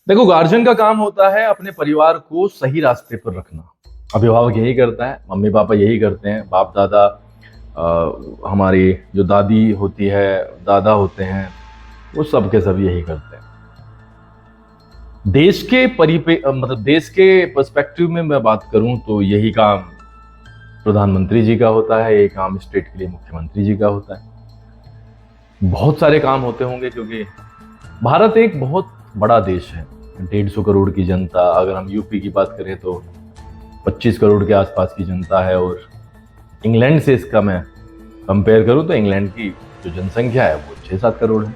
देखो, गार्जियन का काम होता है अपने परिवार को सही रास्ते पर रखना। अभिभावक यही करता है, मम्मी पापा यही करते हैं, बाप दादा, हमारी जो दादी होती है, दादा होते हैं, वो सब के सब यही करते हैं। देश के मतलब देश के पर्सपेक्टिव में मैं बात करूं तो यही काम प्रधानमंत्री जी का होता है, ये काम स्टेट के लिए मुख्यमंत्री जी का होता है। बहुत सारे काम होते होंगे क्योंकि भारत एक बहुत बड़ा देश है। 150 करोड़ की जनता, अगर हम यूपी की बात करें तो 25 करोड़ के आसपास की जनता है। और इंग्लैंड से इसका मैं कंपेयर करूं तो इंग्लैंड की जो जनसंख्या है वो 6-7 करोड़ है।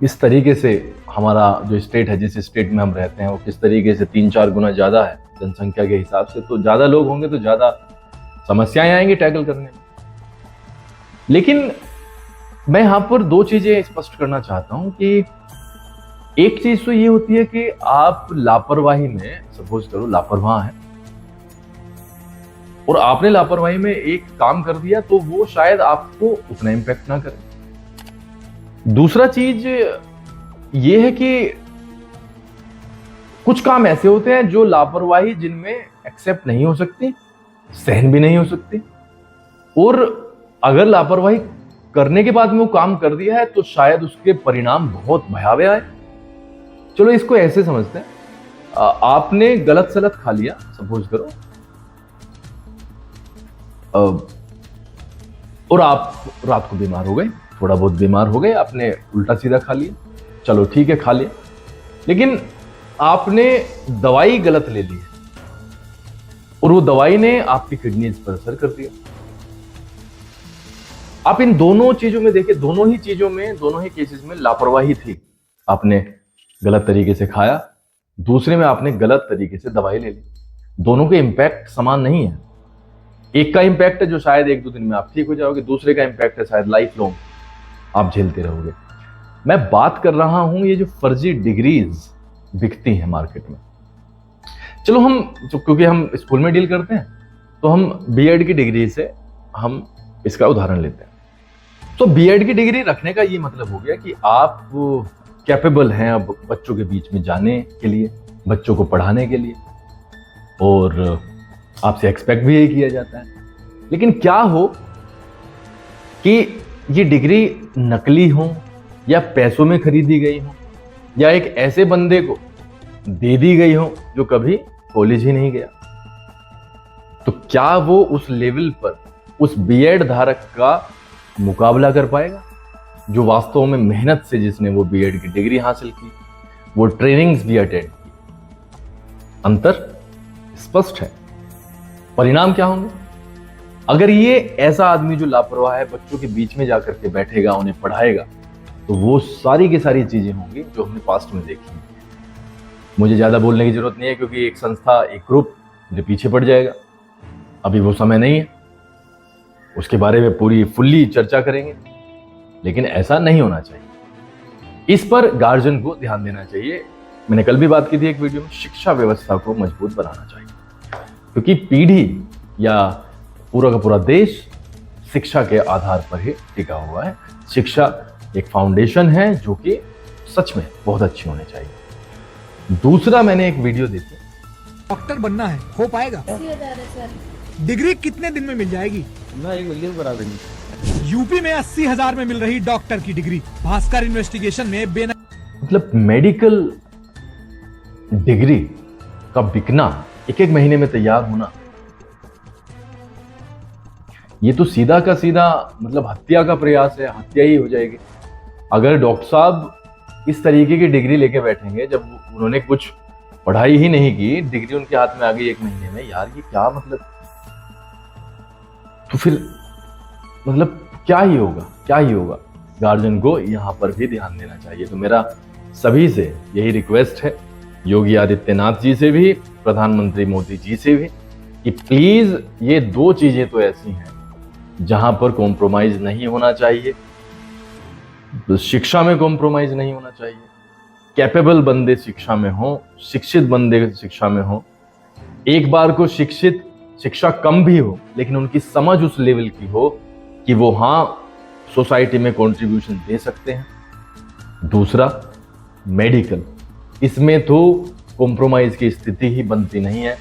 इस तरीके से हमारा जो स्टेट है, जिस स्टेट में हम रहते हैं, वो किस तरीके से 3-4 गुना ज्यादा है जनसंख्या के हिसाब से। तो ज्यादा लोग होंगे तो ज्यादा समस्याएं आएंगी टैकल करने में। लेकिन मैं यहां पर दो चीजें स्पष्ट करना चाहता हूं कि एक चीज तो ये होती है कि आप लापरवाही में, सपोज करो लापरवाह है और आपने लापरवाही में एक काम कर दिया तो वो शायद आपको उतना इंपैक्ट ना करे। दूसरा चीज ये है कि कुछ काम ऐसे होते हैं जो लापरवाही जिनमें एक्सेप्ट नहीं हो सकती, सहन भी नहीं हो सकती, और अगर लापरवाही करने के बाद में वो काम कर दिया है तो शायद उसके परिणाम बहुत भयावह आए। चलो इसको ऐसे समझते हैं, आपने गलत सलत खा लिया, सपोज करो, और आप रात को बीमार हो गए, थोड़ा बहुत बीमार हो गए, आपने उल्टा सीधा खा लिया, चलो ठीक है खा लिया, लेकिन आपने दवाई गलत ले ली और वो दवाई ने आपकी किडनीज पर असर कर दिया। आप इन दोनों चीजों में देखिए, दोनों ही चीजों में, दोनों ही केसेस में लापरवाही थी। आपने गलत तरीके से खाया, दूसरे में आपने गलत तरीके से दवाई ले ली। दोनों के इंपैक्ट समान नहीं है। एक का इंपैक्ट है जो शायद 1-2 दिन में आप ठीक हो जाओगे, दूसरे का इंपैक्ट है शायद लाइफ लॉन्ग आप झेलते रहोगे। मैं बात कर रहा हूं ये जो फर्जी डिग्रीज बिकती हैं मार्केट में। चलो हम, क्योंकि हम स्कूल में डील करते हैं तो हम बीएड की डिग्री से हम इसका उदाहरण लेते हैं। तो बीएड की डिग्री रखने का ये मतलब हो गया कि आप कैपेबल हैं अब बच्चों के बीच में जाने के लिए, बच्चों को पढ़ाने के लिए, और आपसे एक्सपेक्ट भी यही किया जाता है। लेकिन क्या हो कि ये डिग्री नकली हो या पैसों में खरीदी गई हो या एक ऐसे बंदे को दे दी गई हो जो कभी कॉलेज ही नहीं गया, तो क्या वो उस लेवल पर उस बीएड धारक का मुकाबला कर पाएगा जो वास्तव में मेहनत से, जिसने वो बीएड की डिग्री हासिल की, वो ट्रेनिंग्स भी अटेंड की? अंतर स्पष्ट है। परिणाम क्या होंगे? अगर ये ऐसा आदमी जो लापरवाह है बच्चों के बीच में जाकर के बैठेगा, उन्हें पढ़ाएगा, तो वो सारी की सारी चीजें होंगी जो हमने पास्ट में देखी हैं। मुझे ज्यादा बोलने की जरूरत नहीं है क्योंकि एक संस्था, एक ग्रुप मेरे पीछे पड़ जाएगा। अभी वो समय नहीं है, उसके बारे में पूरी फुल्ली चर्चा करेंगे, लेकिन ऐसा नहीं होना चाहिए। इस पर गार्जियन को ध्यान देना चाहिए। मैंने कल भी बात की थी एक वीडियो में, शिक्षा व्यवस्था को मजबूत बनाना चाहिए, क्योंकि पीढ़ी या पूरा का पूरा देश शिक्षा के आधार पर ही टिका हुआ है। शिक्षा एक फाउंडेशन है जो कि सच में बहुत अच्छी होनी चाहिए। दूसरा, मैंने एक वीडियो देखी, डॉक्टर बनना है, हो पाएगा? 80,000 है सर। डिग्री कितने दिन में मिल जाएगी? ना 1 मिलियन करा देंगे। यूपी में 80,000 में मिल रही डॉक्टर की डिग्री। भास्कर इन्वेस्टिगेशन में मतलब मेडिकल डिग्री का बिकना, 1-1 महीने में तैयार होना, ये तो सीधा का सीधा मतलब हत्या का प्रयास है, हत्या ही हो जाएगी। अगर डॉक्टर साहब इस तरीके की डिग्री लेके बैठेंगे, जब उन्होंने कुछ पढ़ाई ही नहीं की, डिग्री उनके हाथ में आ गई 1 महीने में, यार ये क्या मतलब? तो फिर मतलब क्या ही होगा, क्या ही होगा? गार्जियन को यहां पर भी ध्यान देना चाहिए। तो मेरा सभी से यही रिक्वेस्ट है, योगी आदित्यनाथ जी से भी, प्रधानमंत्री मोदी जी से भी, कि प्लीज ये 2 चीजें तो ऐसी हैं जहां पर कॉम्प्रोमाइज नहीं होना चाहिए। तो शिक्षा में कॉम्प्रोमाइज नहीं होना चाहिए। कैपेबल बंदे शिक्षा में हो, शिक्षित बंदे शिक्षा में हो। एक बार को शिक्षा कम भी हो, लेकिन उनकी समझ उस लेवल की हो कि वो हाँ सोसाइटी में कंट्रीब्यूशन दे सकते हैं। दूसरा, मेडिकल, इसमें तो कॉम्प्रोमाइज़ की स्थिति ही बनती नहीं है।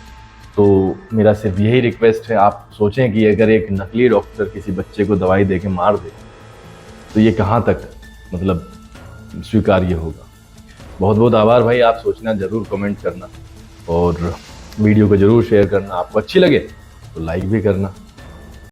तो मेरा सिर्फ यही रिक्वेस्ट है, आप सोचें कि अगर एक नकली डॉक्टर किसी बच्चे को दवाई दे के मार दे तो ये कहाँ तक मतलब स्वीकार्य होगा। बहुत बहुत आभार भाई, आप सोचना ज़रूर, कमेंट करना और वीडियो को ज़रूर शेयर करना। आपको अच्छी लगे तो लाइक भी करना।